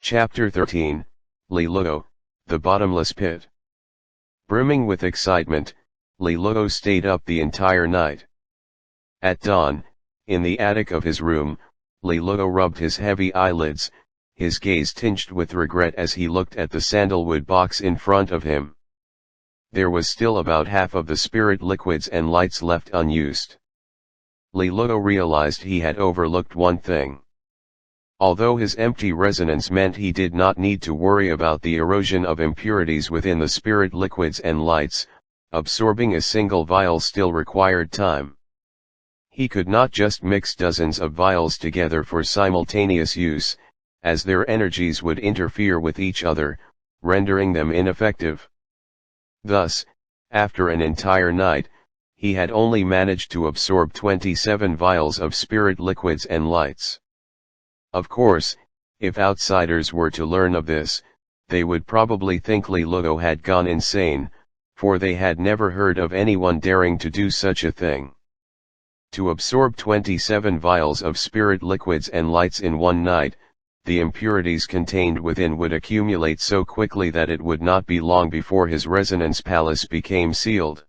Chapter 13, Li Luo, The Bottomless Pit. Brimming with excitement, Li Luo stayed up the entire night. At dawn, in the attic of his room, Li Luo rubbed his heavy eyelids, his gaze tinged with regret as he looked at the sandalwood box in front of him. There was still about half of the spirit liquids and lights left unused. Li Luo realized he had overlooked one thing. Although his empty resonance meant he did not need to worry about the erosion of impurities within the spirit liquids and lights, absorbing a single vial still required time. He could not just mix dozens of vials together for simultaneous use, as their energies would interfere with each other, rendering them ineffective. Thus, after an entire night, he had only managed to absorb 27 vials of spirit liquids and lights. Of course, if outsiders were to learn of this, they would probably think Li Luo had gone insane, for they had never heard of anyone daring to do such a thing. To absorb 27 vials of spirit liquids and lights in one night, the impurities contained within would accumulate so quickly that it would not be long before his resonance palace became sealed.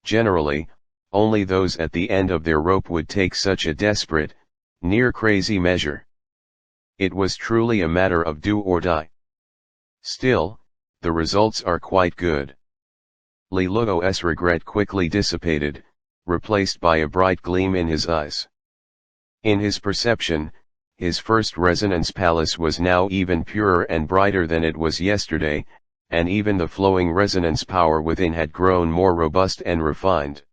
Generally, only those at the end of their rope would take such a desperate, near crazy measure. It was truly a matter of do or die. Still, the results are quite good. Li Luo's regret quickly dissipated, replaced by a bright gleam in his eyes. In his perception, his first resonance palace was now even purer and brighter than it was yesterday, and even the flowing resonance power within had grown more robust and refined.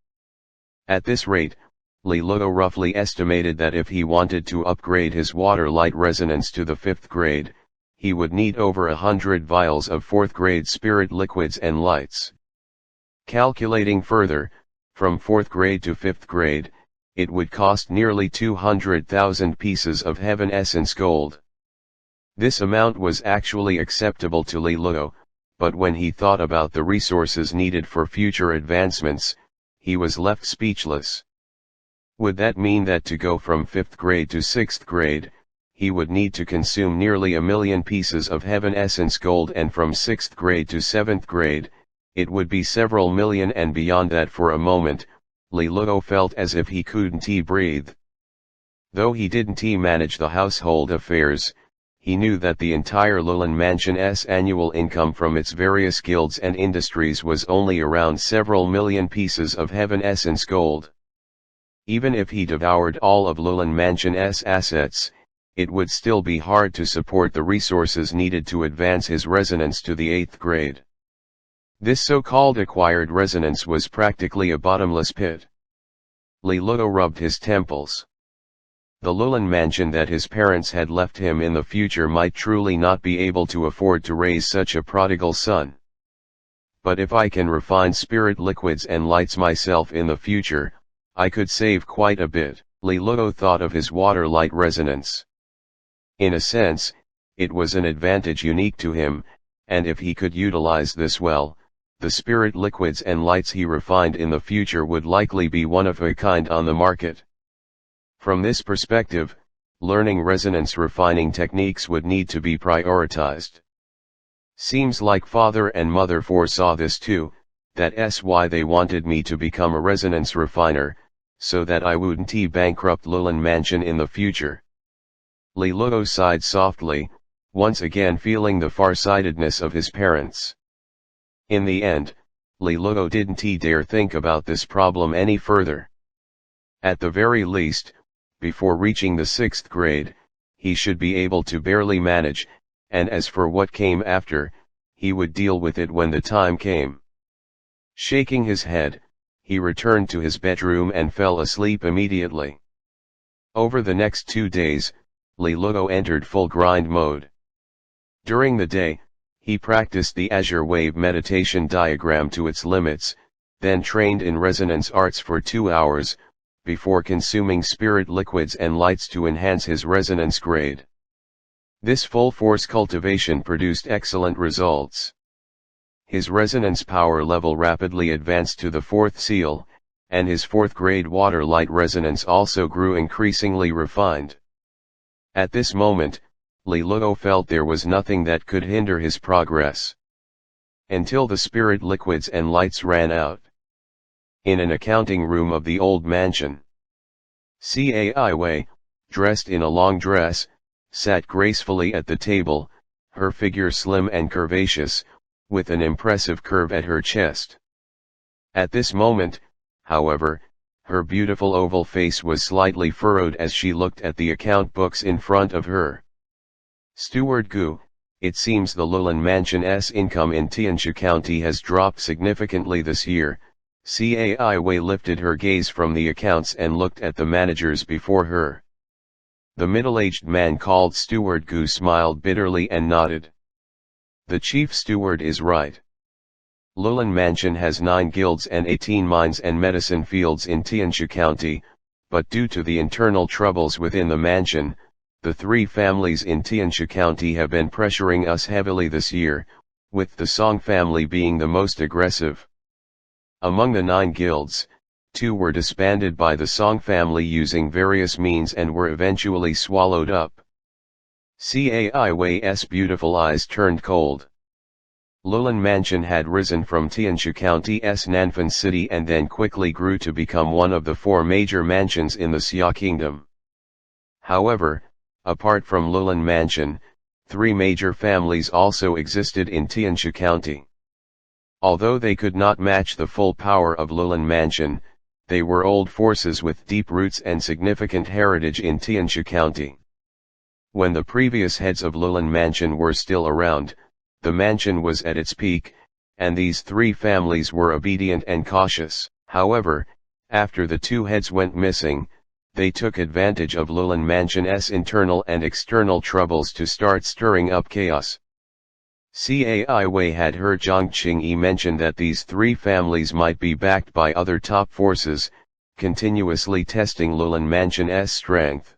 At this rate, Li Luo roughly estimated that if he wanted to upgrade his water light resonance to the 5th grade, he would need over 100 vials of 4th grade spirit liquids and lights. Calculating further, from 4th grade to 5th grade, it would cost nearly 200,000 pieces of heaven essence gold. This amount was actually acceptable to Li Luo, but when he thought about the resources needed for future advancements, he was left speechless. Would that mean that to go from 5th grade to 6th grade, he would need to consume nearly 1 million pieces of heaven essence gold, and from 6th grade to 7th grade, it would be several million, and beyond that? For a moment, Li Luo felt as if he couldn't breathe. Though he didn't manage the household affairs, he knew that the entire Lulan Mansion's annual income from its various guilds and industries was only around several million pieces of heaven essence gold. Even if he devoured all of Lulan Mansion's assets, it would still be hard to support the resources needed to advance his resonance to the 8th grade. This so-called acquired resonance was practically a bottomless pit. Li Luo rubbed his temples. The Lulan mansion that his parents had left him in the future might truly not be able to afford to raise such a prodigal son. But if I can refine spirit liquids and lights myself in the future, I could save quite a bit. Li Luo thought of his water light resonance. In a sense, it was an advantage unique to him, and if he could utilize this well, the spirit liquids and lights he refined in the future would likely be one of a kind on the market. From this perspective, learning resonance refining techniques would need to be prioritized. Seems like father and mother foresaw this too, that's why they wanted me to become a resonance refiner, so that I wouldn't bankrupt Lulan Mansion in the future. Li Luo sighed softly, once again feeling the farsightedness of his parents. In the end, Li Luo didn't dare think about this problem any further. At the very least, before reaching the 6th grade, he should be able to barely manage, and as for what came after, he would deal with it when the time came. Shaking his head, he returned to his bedroom and fell asleep immediately. Over the next 2 days, Li Luo entered full grind mode. During the day, he practiced the Azure Wave meditation diagram to its limits, then trained in resonance arts for 2 hours, before consuming spirit liquids and lights to enhance his resonance grade. This full-force cultivation produced excellent results. His resonance power level rapidly advanced to the 4th seal, and his 4th grade water light resonance also grew increasingly refined. At this moment, Li Luo felt there was nothing that could hinder his progress. Until the spirit liquids and lights ran out. In an accounting room of the old mansion, Cai Wei, dressed in a long dress, sat gracefully at the table, her figure slim and curvaceous, with an impressive curve at her chest. At this moment, however, her beautiful oval face was slightly furrowed as she looked at the account books in front of her. Steward Gu, it seems the Lulan Mansion's income in Tianshu County has dropped significantly this year. Cai Wei lifted her gaze from the accounts and looked at the managers before her. The middle-aged man called Steward Gu smiled bitterly and nodded. The chief steward is right. Lulan Mansion has 9 guilds and 18 mines and medicine fields in Tianshu County, but due to the internal troubles within the mansion, the 3 families in Tianshu County have been pressuring us heavily this year, with the Song family being the most aggressive. Among the 9 guilds, 2 were disbanded by the Song family using various means and were eventually swallowed up. Cai Wei's beautiful eyes turned cold. Lulan Mansion had risen from Tianshu County's Nanfan city and then quickly grew to become one of the 4 major mansions in the Xia Kingdom. However, apart from Lulan Mansion, 3 major families also existed in Tianshu County. Although they could not match the full power of Lulan Mansion, they were old forces with deep roots and significant heritage in Tianshu County. When the previous heads of Lulan Mansion were still around, the mansion was at its peak, and these 3 families were obedient and cautious. However, after the 2 heads went missing, they took advantage of Lulan Mansion's internal and external troubles to start stirring up chaos. Cai Wei had heard Zhang Qingyi mention that these 3 families might be backed by other top forces, continuously testing Lulan Mansion's strength.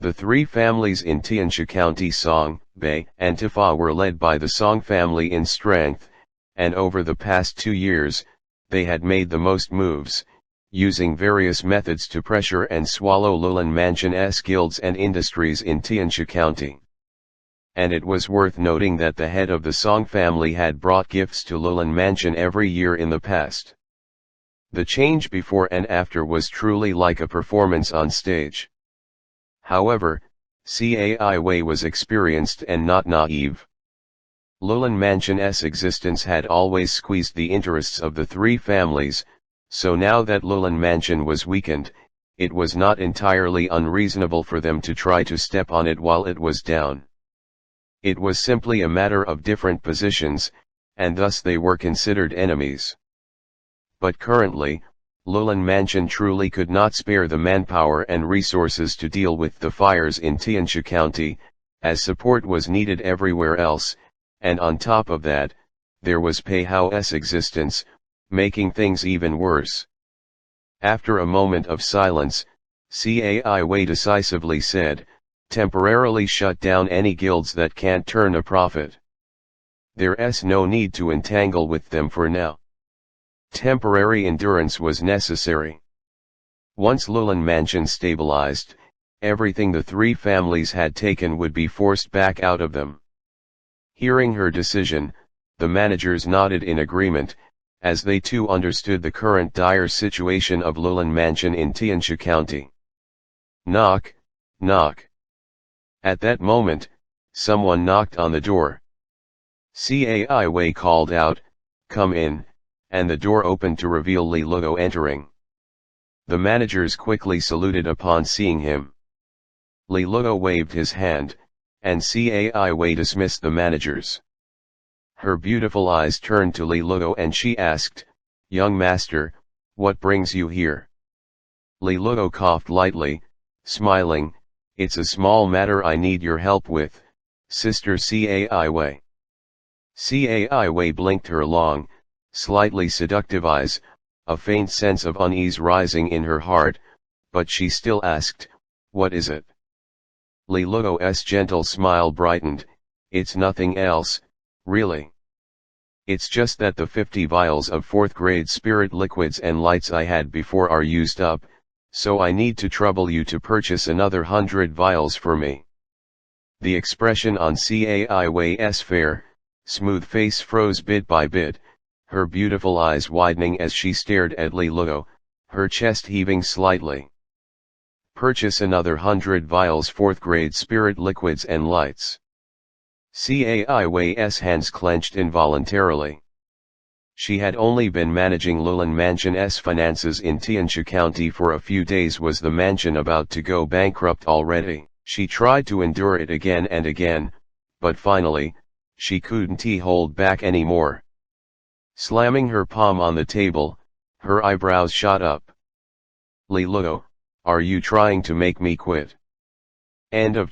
The 3 families in Tianshu County, Song, Bei, and Tifa, were led by the Song family in strength, and over the past 2 years, they had made the most moves, using various methods to pressure and swallow Lulan Mansion's guilds and industries in Tianshu County. And it was worth noting that the head of the Song family had brought gifts to Lulan Mansion every year in the past. The change before and after was truly like a performance on stage. However, Cai Wei was experienced and not naive. Lulan Mansion's existence had always squeezed the interests of the 3 families, so now that Lulan Mansion was weakened, it was not entirely unreasonable for them to try to step on it while it was down. It was simply a matter of different positions, and thus they were considered enemies. But currently, Lulan Mansion truly could not spare the manpower and resources to deal with the fires in Tianshu County, as support was needed everywhere else, and on top of that, there was Pei Hao's existence, making things even worse. After a moment of silence, Cai Wei decisively said, "Temporarily shut down any guilds that can't turn a profit. There's no need to entangle with them for now." Temporary endurance was necessary. Once Lulan Mansion stabilized, everything the 3 families had taken would be forced back out of them. Hearing her decision, the managers nodded in agreement, as they too understood the current dire situation of Lulan Mansion in Tianshu County. Knock, knock. At that moment, someone knocked on the door. Cai Wei called out, "Come in," and the door opened to reveal Li Luo entering. The managers quickly saluted upon seeing him. Li Luo waved his hand, and Cai Wei dismissed the managers. Her beautiful eyes turned to Li Luo and she asked, "Young master, what brings you here?" Li Luo coughed lightly, smiling, "It's a small matter I need your help with, Sister Cai Wei." Cai Wei blinked her long, slightly seductive eyes, a faint sense of unease rising in her heart, but she still asked, "What is it?" Li Luo's gentle smile brightened, "It's nothing else, really. It's just that the 50 vials of 4th grade spirit liquids and lights I had before are used up, so I need to trouble you to purchase another 100 vials for me." The expression on Cai Wei's fair, smooth face froze bit by bit, her beautiful eyes widening as she stared at Li Luo, her chest heaving slightly. Purchase another 100 vials 4th grade spirit liquids and lights. Cai Wei's hands clenched involuntarily. She had only been managing Lulan Mansion's finances in Tianxia County for a few days. Was the mansion about to go bankrupt already? She tried to endure it again and again, but finally, she couldn't hold back anymore. Slamming her palm on the table, her eyebrows shot up. Li Luo, are you trying to make me quit? End of